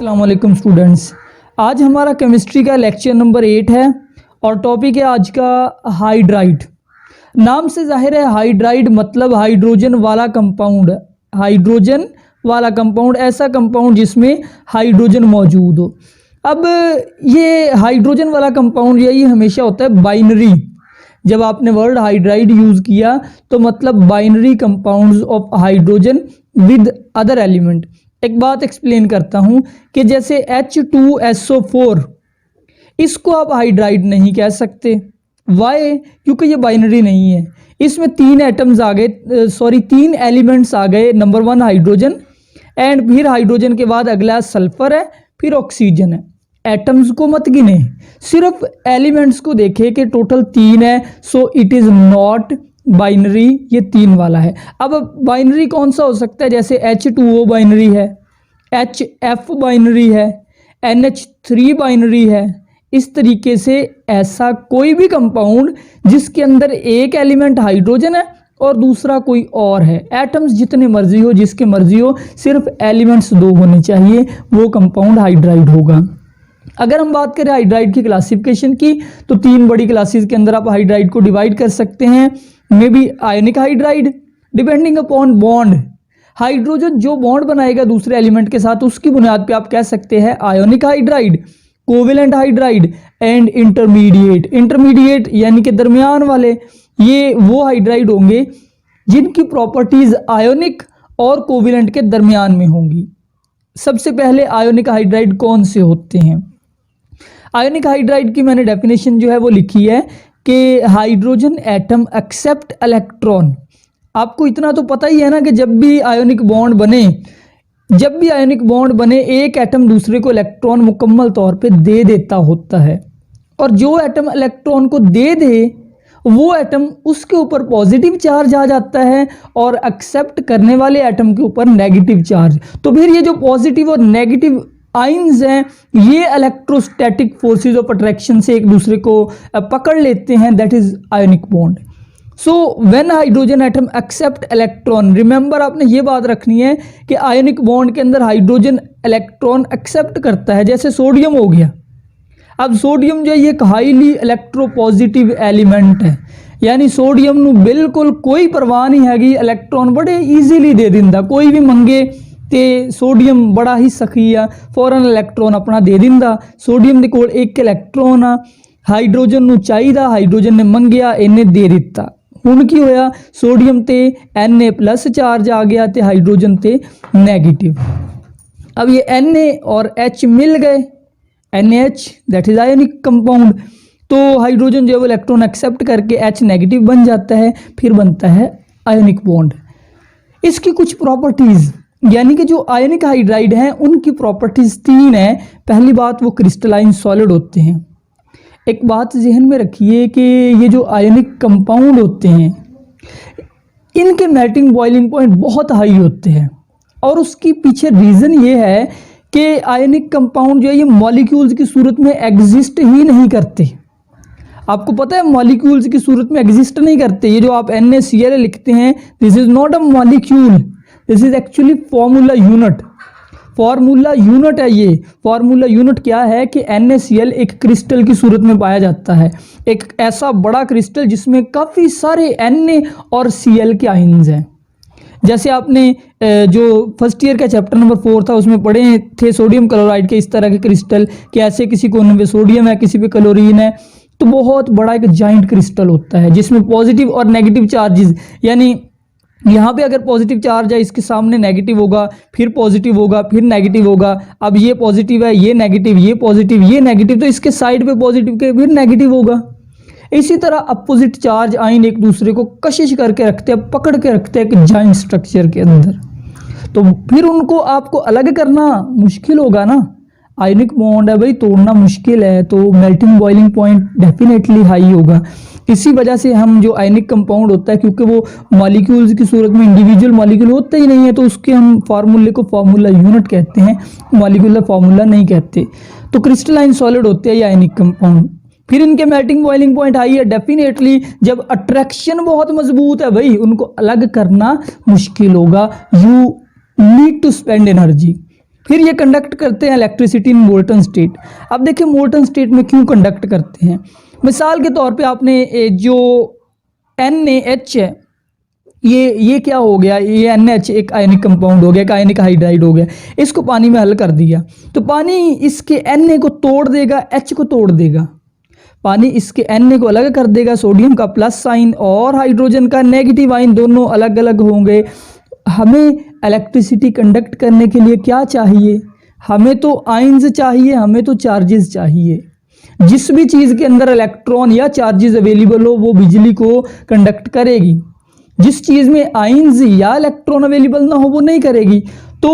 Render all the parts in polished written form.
अस्सलामुअलैकुम स्टूडेंट्स। आज हमारा केमिस्ट्री का लेक्चर नंबर 8 है और टॉपिक है आज का हाइड्राइड। नाम से जाहिर है हाइड्राइड मतलब हाइड्रोजन वाला कंपाउंड। हाइड्रोजन वाला कंपाउंड ऐसा कंपाउंड जिसमें हाइड्रोजन मौजूद हो। अब ये हाइड्रोजन वाला कंपाउंड ये हमेशा होता है बाइनरी। जब आपने वर्ड हाइड्राइड यूज़ किया तो मतलब binary compounds of hydrogen with other element. एक बात एक्सप्लेन करता हूँ कि जैसे H2SO4 इसको आप हाइड्राइड नहीं कह सकते। वाई? क्योंकि ये बाइनरी नहीं है। इसमें तीन एटम्स आ गए, तीन एलिमेंट्स आ गए। नंबर 1 हाइड्रोजन एंड फिर हाइड्रोजन के बाद अगला सल्फर है, फिर ऑक्सीजन है। एटम्स को मत गिने, सिर्फ एलिमेंट्स को देखे कि टोटल 3 है। So it is not binary, ये 3 वाला है। अब बाइनरी कौन सा हो सकता है? जैसे H2O बाइनरी है, HF बाइनरी है, NH3 बाइनरी है। इस तरीके से ऐसा कोई भी कंपाउंड जिसके अंदर एक एलिमेंट हाइड्रोजन है और दूसरा कोई और है, एटम्स जितने मर्जी हो, जिसके मर्जी हो, सिर्फ एलिमेंट्स 2 होने चाहिए, वो कंपाउंड हाइड्राइड होगा। अगर हम बात करें हाइड्राइड की क्लासिफिकेशन की तो 3 बड़ी क्लासेस के अंदर आप हाइड्राइड को डिवाइड कर सकते हैं। May be ionic hydride depending upon bond. Hydrogen जो बॉन्ड बनाएगा दूसरे एलिमेंट के साथ उसकी बुनियाद पे आप कह सकते हैं ionic hydride, covalent hydride and intermediate. Intermediate यानी कि दरमियान वाले, ये वो हाइड्राइड होंगे जिनकी प्रॉपर्टीज आयोनिक और कोवेलेंट के दरमियान में होंगी। सबसे पहले आयोनिक हाइड्राइड कौन से होते हैं? आयोनिक हाइड्राइड की मैंने डेफिनेशन जो है वो लिखी है कि हाइड्रोजन एटम एक्सेप्ट इलेक्ट्रॉन। आपको इतना तो पता ही है ना कि जब भी आयोनिक बॉन्ड बने एक एटम दूसरे को इलेक्ट्रॉन मुकम्मल तौर पे दे देता होता है, और जो एटम इलेक्ट्रॉन को दे दे वो एटम उसके ऊपर पॉजिटिव चार्ज आ जाता है और एक्सेप्ट करने वाले एटम के ऊपर नेगेटिव चार्ज। तो फिर ये जो पॉजिटिव और नेगेटिव आइंस हैं ये इलेक्ट्रोस्टैटिक फोर्सेस ऑफ अट्रैक्शन से एक दूसरे को पकड़ लेते हैं, that is ionic bond. So when hydrogen atom accept electron, remember आपने ये बात रखनी है कि आयोनिक बॉन्ड के अंदर हाइड्रोजन इलेक्ट्रॉन एक्सेप्ट करता है। जैसे सोडियम हो गया, अब सोडियम जो है ये हाईली इलेक्ट्रोपॉजिटिव एलिमेंट है, यानी सोडियम ਨੂੰ बिल्कुल कोई परवाह नहीं हैगी, इलेक्ट्रॉन बड़े ईजीली दे दिंदा। कोई भी मंगे तो सोडियम बड़ा ही सखी आ, फौरन इलेक्ट्रॉन अपना दे दिंदा। सोडियम ਦੇ ਕੋਲ एक इलेक्ट्रॉन आ, हाइड्रोजन ਨੂੰ ਚਾਹੀਦਾ, हाइड्रोजन ने मंगिया, इन्हें दे दिता। ਹੁਣ ਕੀ ਹੋਇਆ? सोडियम ਤੇ Na+ चार्ज आ गया तो हाइड्रोजन ते नेगेटिव। अब ये Na और H मिल गए, NaH that is ionic compound. तो हाइड्रोजन जो है वो इलेक्ट्रॉन एक्सेप्ट करके H नेगेटिव बन जाता है, फिर बनता है आयोनिक बॉन्ड। इसकी कुछ प्रॉपर्टीज़, यानी कि जो आयोनिक हाइड्राइड हैं उनकी प्रॉपर्टीज़ 3 हैं। पहली बात, वो क्रिस्टलाइन सॉलिड होते हैं। एक बात जहन में रखिए कि ये जो आयोनिक कंपाउंड होते हैं इनके मेल्टिंग बॉइलिंग पॉइंट बहुत हाई होते हैं, और उसकी पीछे रीज़न ये है कि आयोनिक कंपाउंड जो है ये मॉलिक्यूल्स की सूरत में एग्जिस्ट ही नहीं करते। आपको पता है मॉलिक्यूल्स की सूरत में एग्जिस्ट नहीं करते। ये जो आप NaCl लिखते हैं, this is not a molecule, this is actually formula unit. Formula unit है ये। फार्मूला यूनिट क्या है कि NaCl एक क्रिस्टल की सूरत में पाया जाता है, एक ऐसा बड़ा क्रिस्टल जिसमें काफ़ी सारे Na और Cl के आइंस हैं। जैसे आपने जो फर्स्ट ईयर का चैप्टर नंबर 4 था उसमें पढ़े थे सोडियम क्लोराइड के इस तरह के क्रिस्टल, कि ऐसे किसी कोने पे सोडियम है, किसी पे क्लोरीन है, तो बहुत बड़ा एक जाइंट क्रिस्टल होता है जिसमें पॉजिटिव और नेगेटिव चार्जेस, यानी यहाँ पे अगर पॉजिटिव चार्ज है इसके सामने नेगेटिव होगा, फिर पॉजिटिव होगा, फिर नेगेटिव होगा। अब ये पॉजिटिव है, ये नेगेटिव, ये पॉजिटिव, ये नेगेटिव, तो इसके साइड पे पॉजिटिव के फिर नेगेटिव होगा। इसी तरह अपोजिट चार्ज आइन एक दूसरे को कशिश करके रखते हैं, पकड़ के रखते हैं एक जाइंट स्ट्रक्चर के अंदर, तो फिर उनको आपको अलग करना मुश्किल होगा ना। आयोनिक बॉन्ड है भाई, तोड़ना मुश्किल है, तो melting boiling point definitely high होगा। इसी वजह से हम जो आयोनिक कंपाउंड होता है, क्योंकि वो मॉलिक्यूल्स की सूरत में इंडिविजुअल मॉलिक्यूल होता ही नहीं है, तो उसके हम फार्मूले को फार्मूला यूनिट कहते हैं, मॉलिक्यूलर फार्मूला नहीं कहते। तो क्रिस्टलाइन सॉलिड होते हैं ये आयोनिक कंपाउंड। फिर इनके मेल्टिंग बॉइलिंग पॉइंट हाई है, डेफिनेटली जब अट्रैक्शन बहुत मजबूत है भाई, उनको अलग करना मुश्किल होगा। You need to spend energy. फिर ये कंडक्ट करते हैं इलेक्ट्रिसिटी इन मोल्टन स्टेट। अब देखिए मोल्टन स्टेट में क्यों कंडक्ट करते हैं। मिसाल के तौर पे आपने जो NaH है, ये क्या हो गया, ये NH एक आयनिक कंपाउंड हो गया, एक आयनिक हाइड्राइड हो गया, इसको पानी में हल कर दिया तो पानी इसके Na को तोड़ देगा, H को तोड़ देगा, पानी इसके Na को अलग कर देगा, सोडियम का प्लस साइन और हाइड्रोजन का नेगेटिव आइन दोनों अलग अलग होंगे। हमें इलेक्ट्रिसिटी कंडक्ट करने के लिए क्या चाहिए, हमें तो आइंस चाहिए, हमें तो चार्जेस चाहिए। जिस भी चीज़ के अंदर इलेक्ट्रॉन या चार्जेस अवेलेबल हो वो बिजली को कंडक्ट करेगी, जिस चीज़ में आइंस या इलेक्ट्रॉन अवेलेबल ना हो वो नहीं करेगी। तो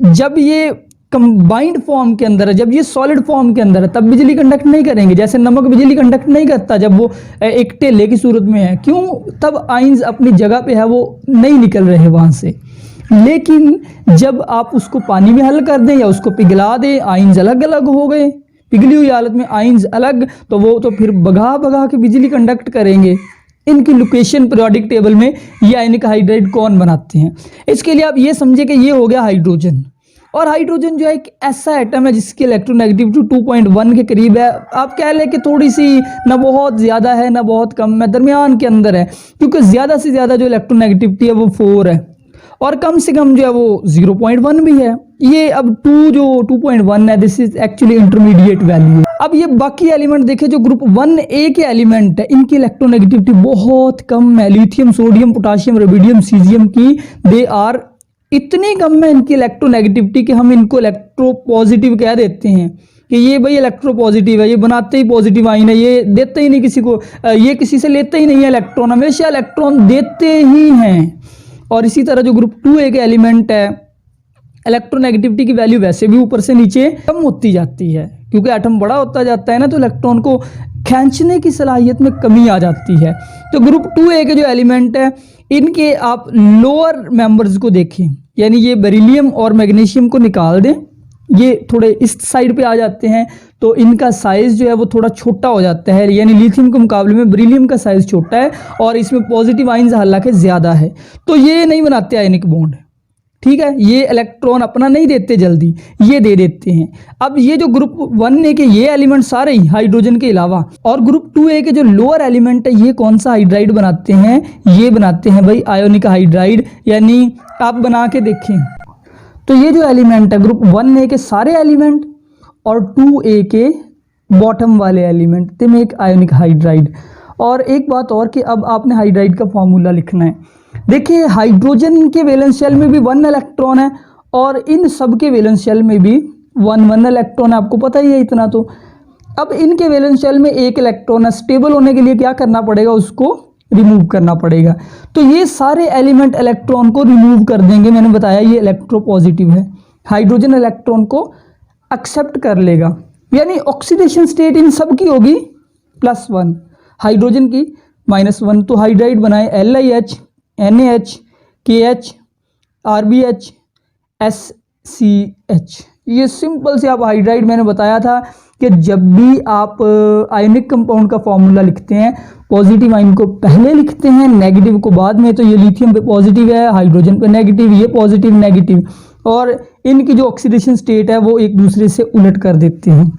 जब ये कंबाइंड फॉर्म के अंदर है, जब ये सॉलिड फॉर्म के अंदर है, तब बिजली कंडक्ट नहीं करेंगे। जैसे नमक बिजली कंडक्ट नहीं करता जब वो एक टेले की सूरत में है, क्यों, तब आइंस अपनी जगह पे है, वो नहीं निकल रहे वहाँ से। लेकिन जब आप उसको पानी में हल कर दें या उसको पिघला दें, आइंस अलग अलग हो गए, पिघली हुई हालत में आइंस अलग, तो वो तो फिर भगा भगा के बिजली कंडक्ट करेंगे। इनकी लोकेशन पीरियोडिक टेबल में ये आयनिक हाइड्राइड कौन बनाते हैं। इसके लिए आप ये समझे कि ये हो गया हाइड्रोजन, और हाइड्रोजन जो है एक ऐसा एटम है जिसकी इलेक्ट्रोनेगेटिविटी 2.1 के करीब है। आप कह लें कि थोड़ी सी ना बहुत ज़्यादा है ना बहुत कम है, दरमियान के अंदर है, क्योंकि ज़्यादा से ज़्यादा जो इलेक्ट्रोनेगेटिविटी है वो 4 है और कम से कम जो है वो 0.1 भी है। ये अब 2.1 है, this is actually intermediate value. अब ये बाकी एलिमेंट देखें जो ग्रुप 1A के एलिमेंट है, इनकी इलेक्ट्रोनेगेटिविटी बहुत कम है। Lithium, sodium, potassium, rubidium, caesium की दे आर इतनी कम है इनकी इलेक्ट्रोनेगेटिविटी कि हम इनको इलेक्ट्रोपॉजिटिव कह देते हैं कि ये भाई इलेक्ट्रोपॉजिटिव है, ये बनाते ही पॉजिटिव आइन है, ये देते ही नहीं किसी को, ये किसी से लेते ही नहीं है इलेक्ट्रॉन, हमेशा इलेक्ट्रॉन देते ही हैं। और इसी तरह जो ग्रुप 2A के एलिमेंट है, इलेक्ट्रोनेगेटिविटी की वैल्यू वैसे भी ऊपर से नीचे कम होती जाती है, क्योंकि एटम बड़ा होता जाता है ना, तो इलेक्ट्रॉन को खींचने की सलाहियत में कमी आ जाती है। तो ग्रुप 2A के जो एलिमेंट है, इनके आप लोअर मेंबर्स को देखें, यानी ये बेरिलियम और मैग्नीशियम को निकाल दें, ये थोड़े इस साइड पे आ जाते हैं, तो इनका साइज जो है वो थोड़ा छोटा हो जाता है, यानी लिथियम के मुकाबले में बेरिलियम का साइज छोटा है और इसमें पॉजिटिव आइंस हालांकि ज़्यादा है, तो ये नहीं बनाते आयनिक बॉन्ड, ठीक है, ये इलेक्ट्रॉन अपना नहीं देते जल्दी, ये दे देते हैं। अब ये जो ग्रुप 1A के ये एलिमेंट सारे ही हाइड्रोजन के अलावा, और ग्रुप 2A के जो लोअर एलिमेंट है, ये कौन सा हाइड्राइड बनाते हैं, ये बनाते हैं भाई आयोनिक हाइड्राइड, यानी आप बना के देखें तो ये जो एलिमेंट है ग्रुप 1A के सारे एलिमेंट और 2A के बॉटम वाले एलिमेंट, ते में एक आयोनिक हाइड्राइड। और एक बात और कि अब आपने हाइड्राइड का फॉर्मूला लिखना है। देखिए हाइड्रोजन के वैलेंस शेल में भी 1 इलेक्ट्रॉन है और इन सब के वैलेंस शेल में भी 1 इलेक्ट्रॉन है, आपको पता ही है इतना। तो अब इनके वैलेंस शेल में 1 इलेक्ट्रॉन है, स्टेबल होने के लिए क्या करना पड़ेगा, उसको रिमूव करना पड़ेगा। तो ये सारे एलिमेंट इलेक्ट्रॉन को रिमूव कर देंगे। मैंने बताया ये इलेक्ट्रोपॉजिटिव है, हाइड्रोजन इलेक्ट्रॉन को एक्सेप्ट कर लेगा, यानी ऑक्सीडेशन स्टेट इन सब की होगी +1, हाइड्रोजन की -1। तो हाइड्राइड बनाए LiH, NaH, KH, RbH, SCH। ये सिंपल से आप हाइड्राइड, मैंने बताया था कि जब भी आप आयनिक कंपाउंड का फॉर्मूला लिखते हैं, पॉजिटिव आयन को पहले लिखते हैं, नेगेटिव को बाद में। तो ये लिथियम पे पॉजिटिव है, हाइड्रोजन पे नेगेटिव, ये पॉजिटिव नेगेटिव, और इनकी जो ऑक्सीडेशन स्टेट है वो एक दूसरे से उलट कर देते हैं।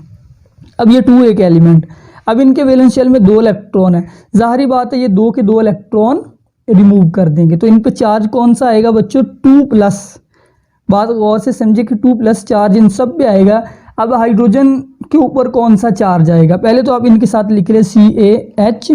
अब ये 2A के एलिमेंट, अब इनके वैलेंस शेल में 2 इलेक्ट्रॉन है, जाहिर बात है ये 2 के 2 इलेक्ट्रॉन रिमूव कर देंगे, तो इन पे चार्ज कौन सा आएगा बच्चों, 2+। बात गौर से समझे कि 2+ चार्ज इन सब पे आएगा। अब हाइड्रोजन के ऊपर कौन सा चार्ज आएगा, पहले तो आप इनके साथ लिख रहे CaH,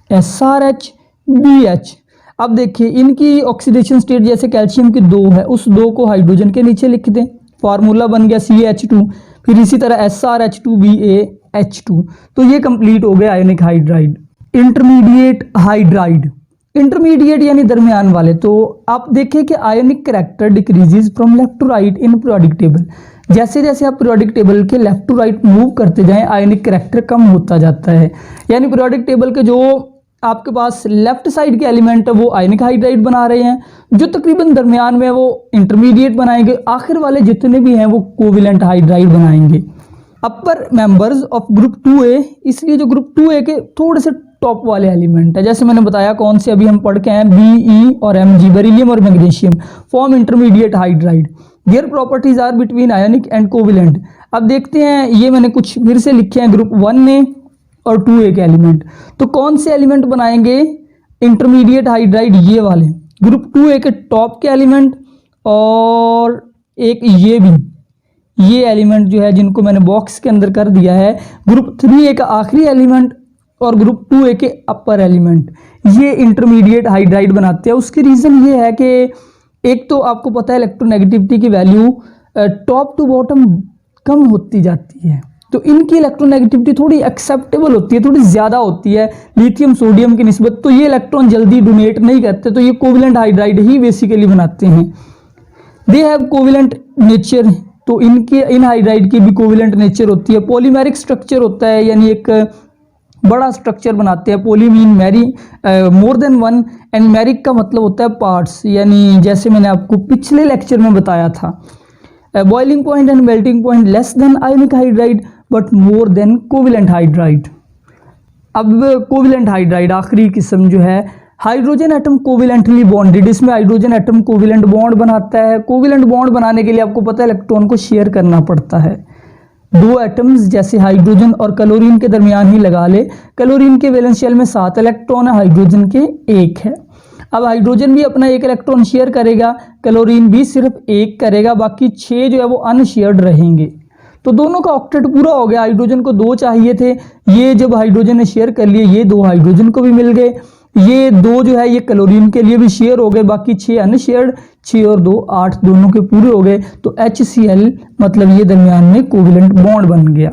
SRH, BH। अब देखिए इनकी ऑक्सीडेशन स्टेट जैसे कैल्शियम की 2 है, उस 2 को हाइड्रोजन के नीचे लिख दें, फार्मूला बन गया CH2। फिर इसी तरह SRH2BaH2। तो ये कंप्लीट हो गया ionic hydride. Intermediate hydride, intermediate यानी दरमियान वाले। तो आप देखें कि ionic character decreases from left to right in periodic table. जैसे जैसे आप पीरियोडिक टेबल के लेफ्ट टू राइट मूव करते जाएं, आयनिक कैरेक्टर कम होता जाता है, यानी पीरियोडिक टेबल के जो आपके पास लेफ्ट साइड के एलिमेंट है वो आयनिक हाइड्राइड बना रहे हैं, जो तकरीबन दरमियान में है वो इंटरमीडिएट बनाएंगे, आखिर वाले जितने भी हैं वो कोवेलेंट हाइड्राइड बनाएंगे। अपर मेंबर्स ऑफ ग्रुप 2A, इसलिए जो ग्रुप 2A के थोड़े से टॉप वाले एलिमेंट है, जैसे मैंने बताया कौन से अभी हम पढ़ के हैं, Be और Mg, बेरिलियम और magnesium, form intermediate hydride. Their properties are between ionic and covalent. अब देखते हैं, ये मैंने कुछ फिर से लिखे हैं ग्रुप 1 में और 2A के एलिमेंट। तो कौन से एलिमेंट बनाएंगे इंटरमीडिएट हाइड्राइड, ये वाले ग्रुप 2A के टॉप के एलिमेंट, और एक ये भी, ये एलिमेंट जो है जिनको मैंने बॉक्स के अंदर कर दिया है, ग्रुप 3A का आखिरी एलिमेंट और ग्रुप 2A के अपर एलिमेंट, ये इंटरमीडिएट हाइड्राइड बनाते हैं। उसकी रीज़न ये है कि एक तो आपको पता है इलेक्ट्रोनेगेटिविटी की वैल्यू टॉप टू बॉटम कम होती जाती है, तो इनकी इलेक्ट्रोनेगेटिविटी थोड़ी एक्सेप्टेबल होती है, थोड़ी ज़्यादा होती है लिथियम सोडियम की निस्बत, तो ये इलेक्ट्रॉन जल्दी डोनेट नहीं करते, तो ये कोविलेंट हाइड्राइड ही बेसिकली बनाते हैं। दे हैव कोविलेंट नेचर, तो इनके इन हाइड्राइड की भी कोविलेंट नेचर होती है। पॉलीमेरिक स्ट्रक्चर होता है, यानी एक बड़ा स्ट्रक्चर बनाते हैं। Poly mean many more than one, and मैरिक का मतलब होता है पार्ट्स, यानी जैसे मैंने आपको पिछले लेक्चर में बताया था, boiling point and melting point less than ionic hydride but more than covalent hydride. अब कोविलेंट हाइड्राइड आखिरी किस्म जो है, हाइड्रोजन एटम कोविलेंटली बॉन्डेड, इसमें हाइड्रोजन एटम कोविलेंट बॉन्ड बनाता है। कोविलेंट बॉन्ड बनाने के लिए आपको पता है इलेक्ट्रॉन को शेयर करना पड़ता है। दो एटम्स जैसे हाइड्रोजन और क्लोरीन के दरमियान ही लगा ले, क्लोरीन के वैलेंस शेल में 7 इलेक्ट्रॉन है, हाइड्रोजन के 1 है। अब हाइड्रोजन भी अपना 1 इलेक्ट्रॉन शेयर करेगा, क्लोरीन भी सिर्फ 1 करेगा, बाकी 6 जो है वो अनशेयर्ड रहेंगे। तो दोनों का ऑक्टेट पूरा हो गया। हाइड्रोजन को 2 चाहिए थे, ये जब हाइड्रोजन ने शेयर कर लिए, ये 2 हाइड्रोजन को भी मिल गए। ये 2 जो है ये क्लोरीन के लिए भी शेयर हो गए, बाकी 6 अनशेयर्ड, 6 और 2 8, दोनों के पूरे हो गए। तो HCl मतलब ये दरमियान में कोविलेंट बॉन्ड बन गया।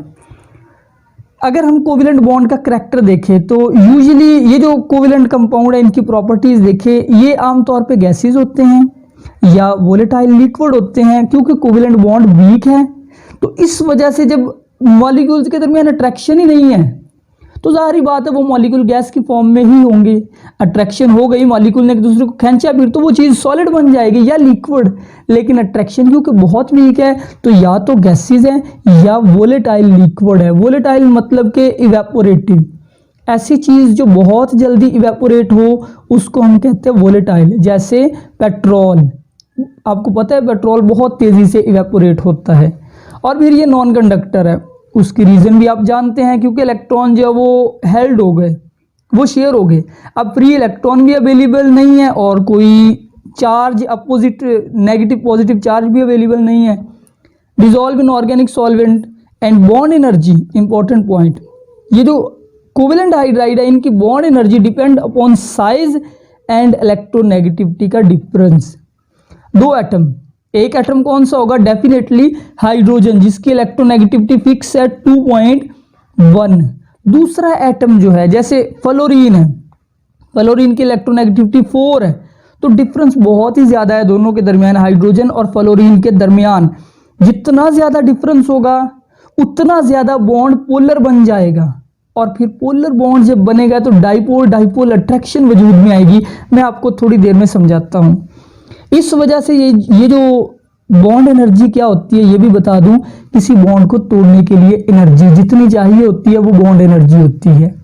अगर हम कोविलेंट बॉन्ड का करैक्टर देखें तो यूजुअली ये जो कोविलेंट कंपाउंड है इनकी प्रॉपर्टीज देखें, ये आमतौर पे गैसेज होते हैं या वोलेटाइल लिक्विड होते हैं, क्योंकि कोविलेंट बॉन्ड वीक है। तो इस वजह से जब मॉलिक्यूल्स के दरमियान अट्रैक्शन ही नहीं है तो जाहिर बात है वो मॉलिक्यूल गैस की फॉर्म में ही होंगे। अट्रैक्शन हो गई, मॉलिक्यूल ने एक दूसरे को खींचा फिर तो वो चीज़ सॉलिड बन जाएगी या लिक्विड। लेकिन अट्रैक्शन क्योंकि बहुत वीक है तो या तो गैसेज हैं या वोलेटाइल लिक्विड है। वोलेटाइल मतलब कि इवेपोरेटिव, ऐसी चीज़ जो बहुत जल्दी इवेपोरेट हो उसको हम कहते हैं वोलेटाइल। जैसे पेट्रोल, आपको पता है पेट्रोल बहुत तेज़ी से इवेपोरेट होता है। और फिर ये नॉन कंडक्टर है, उसकी रीज़न भी आप जानते हैं, क्योंकि इलेक्ट्रॉन जो है वो हेल्ड हो गए, वो शेयर हो गए। अब फ्री इलेक्ट्रॉन भी अवेलेबल नहीं है और कोई charge opposite negative positive charge भी अवेलेबल नहीं है। Dissolve in organic solvent and bond energy, important point, ये जो कोवेलेंट हाइड्राइड है इनकी bond energy depend upon size and electronegativity का डिफरेंस। 2 एटम, एक एटम कौन सा होगा, डेफिनेटली हाइड्रोजन जिसकी इलेक्ट्रोनेगेटिविटी फिक्स है 2.1। दूसरा एटम जो है जैसे फ्लोरीन है, फ्लोरीन की इलेक्ट्रोनेगेटिविटी 4 है। तो डिफरेंस बहुत ही ज़्यादा है दोनों के दरमियान, हाइड्रोजन और फ्लोरीन के दरमियान। जितना ज़्यादा डिफरेंस होगा उतना ज़्यादा बॉन्ड पोलर बन जाएगा, और फिर पोलर बॉन्ड जब बनेगा तो डाइपोल डाइपोल अट्रैक्शन वजूद में आएगी। मैं आपको थोड़ी देर में समझाता हूँ। इस वजह से ये जो बॉन्ड एनर्जी क्या होती है ये भी बता दूं, किसी बॉन्ड को तोड़ने के लिए एनर्जी जितनी चाहिए होती है वो बॉन्ड एनर्जी होती है।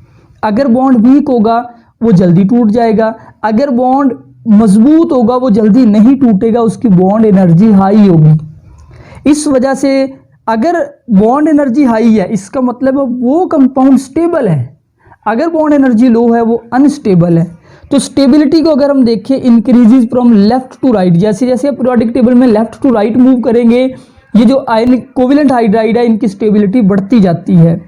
अगर बॉन्ड वीक होगा वो जल्दी टूट जाएगा, अगर बॉन्ड मजबूत होगा वो जल्दी नहीं टूटेगा, उसकी बॉन्ड एनर्जी हाई होगी। इस वजह से अगर बॉन्ड एनर्जी हाई है इसका मतलब है वो कंपाउंड स्टेबल है, अगर बॉन्ड एनर्जी लो है वो अनस्टेबल है। तो स्टेबिलिटी को अगर हम देखें increases from left to right, जैसे जैसे आप पीरियोडिक टेबल में लेफ्ट टू राइट मूव करेंगे ये जो आयनिक कोवेलेंट हाइड्राइड है इनकी स्टेबिलिटी बढ़ती जाती है।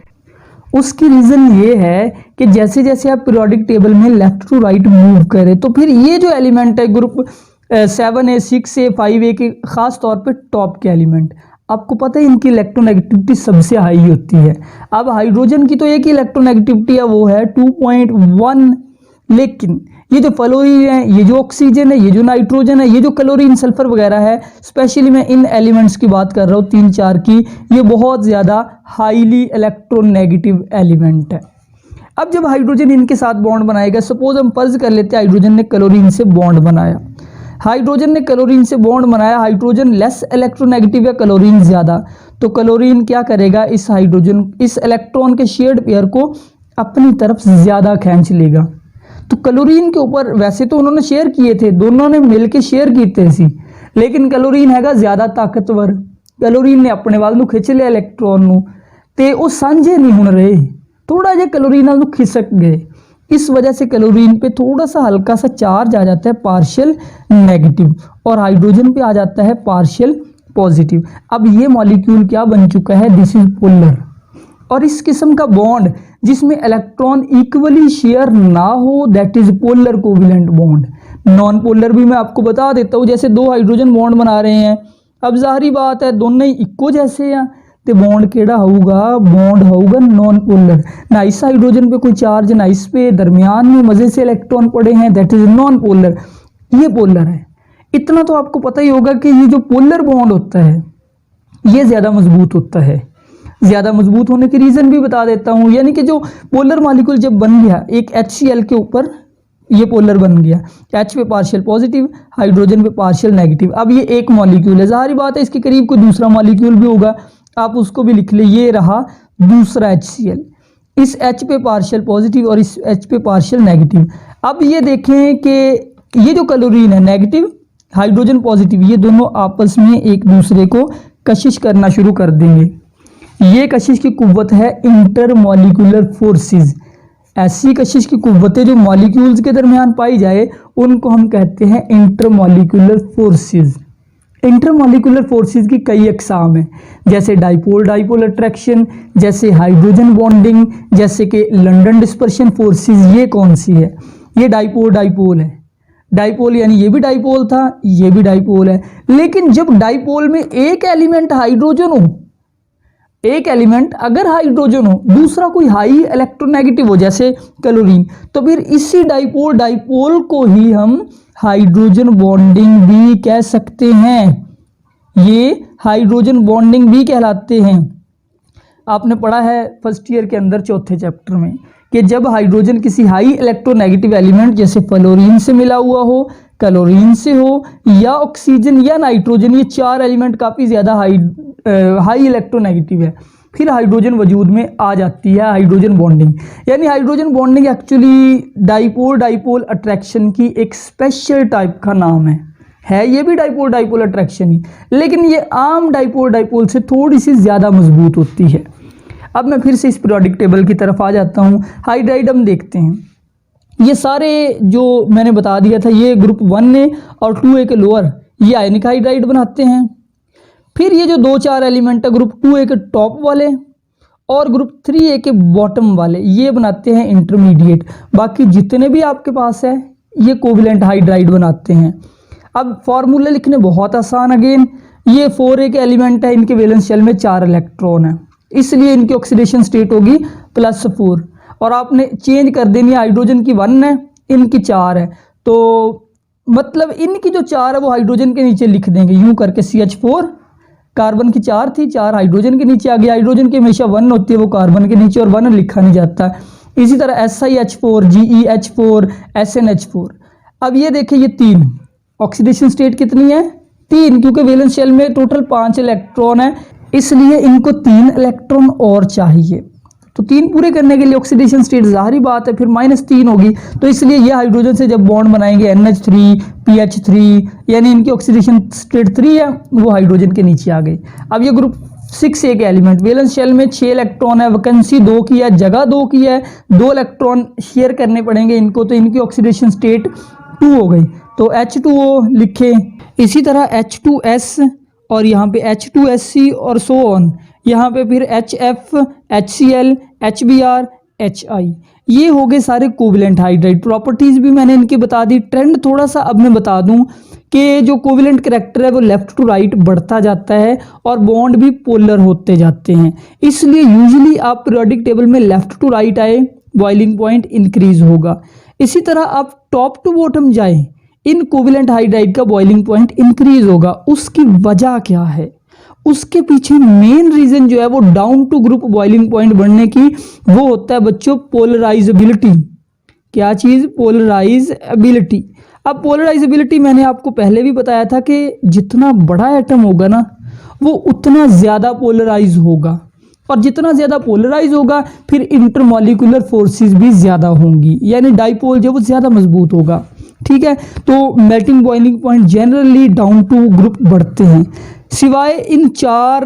उसकी रीज़न ये है कि जैसे जैसे आप पीरियोडिक टेबल में लेफ्ट टू राइट मूव करें तो फिर ये जो एलिमेंट है ग्रुप 7A 6A 5A के ख़ास तौर पे टॉप के एलिमेंट, आपको पता है इनकी इलेक्ट्रोनेगेटिविटी सबसे हाई होती है। अब हाइड्रोजन की तो एक ही इलेक्ट्रोनेगेटिविटी है वो है 2.1, लेकिन ये जो फ्लोरीन है, ये जो ऑक्सीजन है, ये जो नाइट्रोजन है, ये जो क्लोरीन सल्फर वगैरह है, स्पेशली मैं इन एलिमेंट्स की बात कर रहा हूँ 3-4 की, ये बहुत ज़्यादा हाईली इलेक्ट्रोनेगेटिव एलिमेंट है। अब जब हाइड्रोजन इनके साथ बॉन्ड बनाएगा, सपोज हम फर्ज कर लेते हैं हाइड्रोजन ने क्लोरीन से बॉन्ड बनाया, हाइड्रोजन ने क्लोरीन से बॉन्ड बनाया, हाइड्रोजन लेस इलेक्ट्रोनेगेटिव है, क्लोरीन ज़्यादा, तो क्लोरीन क्या करेगा, इस हाइड्रोजन इस इलेक्ट्रॉन के शेयर्ड पेयर को अपनी तरफ ज़्यादा खींच लेगा। तो क्लोरीन के ऊपर वैसे तो उन्होंने शेयर किए थे, दोनों ने मिलके शेयर किए थे, लेकिन क्लोरीन हैगा ज़्यादा ताकतवर। क्लोरीन ने अपने वाल ਨੂੰ खिंच लिया इलेक्ट्रॉन ਨੂੰ ਤੇ ਉਹ ਸਾਂਝੇ नहीं ਹੁਣ रहे, थोड़ा ਜਿਹਾ क्लोरीन ਨਾਲ ਨੂੰ खिसक गए। इस वजह से क्लोरीन पे थोड़ा सा हल्का सा चार्ज आ जाता है पार्शियल नेगेटिव और हाइड्रोजन पे आ जाता है पार्शियल पॉजिटिव। अब ये मॉलिक्यूल क्या बन चुका है, दिस इज पोलर। और इस किस्म का बॉन्ड जिसमें इलेक्ट्रॉन इक्वली शेयर ना हो, that is polar covalent bond. Non polar भी मैं आपको बता देता हूँ, जैसे दो हाइड्रोजन बॉन्ड बना रहे हैं, अब जाहिर बात है दोनों ही इक्को जैसे हैं तो बॉन्ड केड़ा होगा, बॉन्ड होगा नॉन पोलर। ना इस हाइड्रोजन पे कोई चार्ज ना इस पे, दरमियान में मजे से इलेक्ट्रॉन पड़े हैं, दैट इज नॉन पोलर। ये पोलर है। इतना तो आपको पता ही होगा कि ये जो पोलर बॉन्ड होता है ये ज़्यादा मजबूत होता है। ज़्यादा मजबूत होने की रीज़न भी बता देता हूँ, यानी कि जो पोलर मॉलिक्यूल जब बन गया एक HCl के ऊपर ये पोलर बन गया, H पे पार्शियल पॉजिटिव, हाइड्रोजन पे पार्शियल नेगेटिव। अब ये एक मॉलिक्यूल है, जाहिर बात है इसके करीब कोई दूसरा मॉलिक्यूल भी होगा, आप उसको भी लिख ले, ये रहा दूसरा HCl, इस H पे पार्शियल पॉजिटिव और इस H पे पार्शियल नेगेटिव। अब ये देखें कि ये जो क्लोरीन है नेगेटिव, हाइड्रोजन पॉजिटिव, ये दोनों आपस में एक दूसरे को कशिश करना शुरू कर देंगे। ये कशिश की कुव्वत है इंटरमॉलिक्यूलर फोर्सेस। ऐसी कशिश की कुव्वतें जो मॉलिक्यूल्स के दरमियान पाई जाए उनको हम कहते हैं इंटरमॉलिक्यूलर फोर्सेस। इंटरमॉलिक्यूलर फोर्सेस की कई अकसाम हैं, जैसे डाइपोल डाइपोल अट्रैक्शन, जैसे हाइड्रोजन बॉन्डिंग, जैसे कि लंदन डिस्पर्शन फोर्सेस। ये कौन सी है, ये डाइपोल डाइपोल है। डाइपोल यानी ये भी डाइपोल था, ये भी डाइपोल है। लेकिन जब डाइपोल में एक एलिमेंट हाइड्रोजन हो, एक एलिमेंट अगर हाइड्रोजन हो, दूसरा कोई हाई इलेक्ट्रोनेगेटिव हो जैसे क्लोरीन, तो फिर इसी डाइपोल डाइपोल को ही हम हाइड्रोजन बॉन्डिंग भी कह सकते हैं। ये हाइड्रोजन बॉन्डिंग भी कहलाते हैं। आपने पढ़ा है फर्स्ट ईयर के अंदर चौथे चैप्टर में कि जब हाइड्रोजन किसी हाई इलेक्ट्रोनेगेटिव एलिमेंट जैसे फ्लोरीन से मिला हुआ हो, क्लोरीन से हो या ऑक्सीजन या नाइट्रोजन, ये चार एलिमेंट काफ़ी ज़्यादा हाई इलेक्ट्रोनेगेटिव है, फिर हाइड्रोजन वजूद में आ जाती है हाइड्रोजन बॉन्डिंग। यानी hydrogen bonding actually dipole dipole attraction की एक स्पेशल टाइप का नाम है ये भी डाइपोल डाइपोल अट्रैक्शन ही, लेकिन ये आम डाइपोल डाइपोल से थोड़ी सी ज़्यादा मजबूत होती है। अब मैं फिर से इस पीरियोडिक टेबल की तरफ आ जाता हूँ। हाइड्राइड हम देखते हैं, ये सारे जो मैंने बता दिया था, ये ग्रुप 1A और 2A के लोअर ये आयनिक हाइड्राइड बनाते हैं। फिर ये जो 2-4 एलिमेंट है ग्रुप 2A के टॉप वाले और ग्रुप 3A के बॉटम वाले, ये बनाते हैं इंटरमीडिएट। बाकी जितने भी आपके पास है ये कोवेलेंट हाइड्राइड बनाते हैं। अब फॉर्मूले लिखने बहुत आसान, अगेन ये 4A के एलिमेंट है, इनके वैलेंस शेल में 4 इलेक्ट्रॉन है, इसलिए इनकी ऑक्सीडेशन स्टेट होगी +4 और आपने चेंज कर देनी है, हाइड्रोजन की 1 है, इनकी 4 है, तो मतलब इनकी जो 4 है वो हाइड्रोजन के नीचे लिख देंगे यूं करके CH4, कार्बन की 4 थी, 4 हाइड्रोजन के नीचे आ गई। हाइड्रोजन की हमेशा 1 होती है, वो कार्बन के नीचे और 1 लिखा नहीं जाता। इसी तरह SiH4, GeH4, SnH4। अब ये देखिए ये 3 ऑक्सीडेशन स्टेट कितनी है, 3, क्योंकि वैलेंस शेल में टोटल 5 इलेक्ट्रॉन है, इसलिए इनको 3 इलेक्ट्रॉन और चाहिए। तो 3 पूरे करने के लिए ऑक्सीडेशन स्टेट जाहिर बात है फिर -3 होगी, तो इसलिए ये हाइड्रोजन से जब बॉन्ड बनाएंगे NH3 PH3, यानी इनकी ऑक्सीडेशन स्टेट 3 है, वो हाइड्रोजन के नीचे आ गई। अब ये ग्रुप 6A के एलिमेंट, वैलेंस शेल में 6 इलेक्ट्रॉन है, वैकेंसी 2 की है, जगह 2 की है, 2 इलेक्ट्रॉन शेयर करने पड़ेंगे इनको, तो इनकी ऑक्सीडेशन स्टेट 2 हो गई, तो H2O लिखे। इसी तरह H2S और यहाँ पे H2SC और सो ऑन, यहाँ पे फिर HF, HCl, HBr, HI, ये हो गए सारे कोवेलेंट हाइड्राइड। प्रॉपर्टीज़ भी मैंने इनकी बता दी। ट्रेंड थोड़ा सा अब मैं बता दूं कि जो कोवेलेंट करैक्टर है वो लेफ़्ट टू राइट बढ़ता जाता है और बॉन्ड भी पोलर होते जाते हैं, इसलिए यूजुअली आप पीरियोडिक टेबल में लेफ़्ट टू राइट आए, बॉइलिंग पॉइंट इंक्रीज होगा। इसी तरह आप टॉप टू बॉटम जाएँ, इन कोवेलेंट हाइड्राइड का बॉइलिंग पॉइंट इंक्रीज होगा। उसकी वजह क्या है, उसके पीछे मेन रीजन जो है वो down to group boiling point बढ़ने की, वो होता है बच्चों पोलराइजेबिलिटी। क्या चीज़, पोलराइजेबिलिटी। अब पोलराइजेबिलिटी मैंने आपको पहले भी बताया था कि जितना बड़ा एटम होगा ना वो उतना ज़्यादा पोलराइज होगा, और जितना ज़्यादा पोलराइज होगा फिर इंटरमॉलिक्यूलर फोर्सेस भी ज़्यादा होंगी, यानी डाइपोल जो वो ज़्यादा मजबूत होगा। ठीक है। तो melting boiling point generally down to group बढ़ते हैं, सिवाय इन 4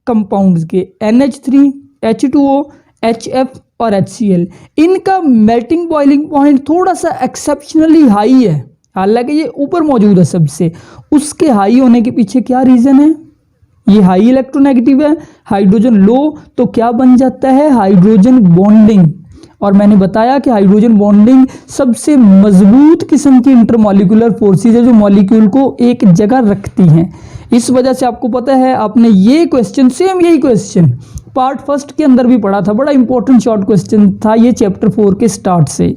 कंपाउंड्स के NH3, H2O, HF और HCl। इनका मेल्टिंग बॉइलिंग पॉइंट थोड़ा सा एक्सेप्शनली हाई है, हालांकि ये ऊपर मौजूद है सबसे। उसके हाई होने के पीछे क्या रीज़न है? ये हाई इलेक्ट्रोनेगेटिव है, हाइड्रोजन लो, तो क्या बन जाता है? Hydrogen bonding. और मैंने बताया कि हाइड्रोजन बॉन्डिंग सबसे मजबूत किस्म की इंटरमॉलिक्यूलर फोर्सेज है जो मॉलिक्यूल को एक जगह रखती हैं। इस वजह से आपको पता है, आपने ये क्वेश्चन, सेम यही क्वेश्चन पार्ट फर्स्ट के अंदर भी पढ़ा था, बड़ा इंपॉर्टेंट शॉर्ट क्वेश्चन था ये चैप्टर 4 के स्टार्ट से।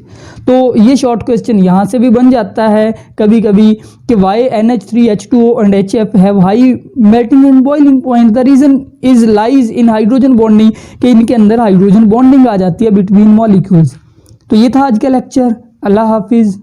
तो ये शॉर्ट क्वेश्चन यहाँ से भी बन जाता है कभी कभी कि why NH3, H2O and HF have high melting and boiling point, the reason is lies in hydrogen bonding, कि इनके अंदर हाइड्रोजन बॉन्डिंग आ जाती है बिटवीन मॉलिक्यूल्स। तो ये था आज का लेक्चर। अल्लाह हाफिज़।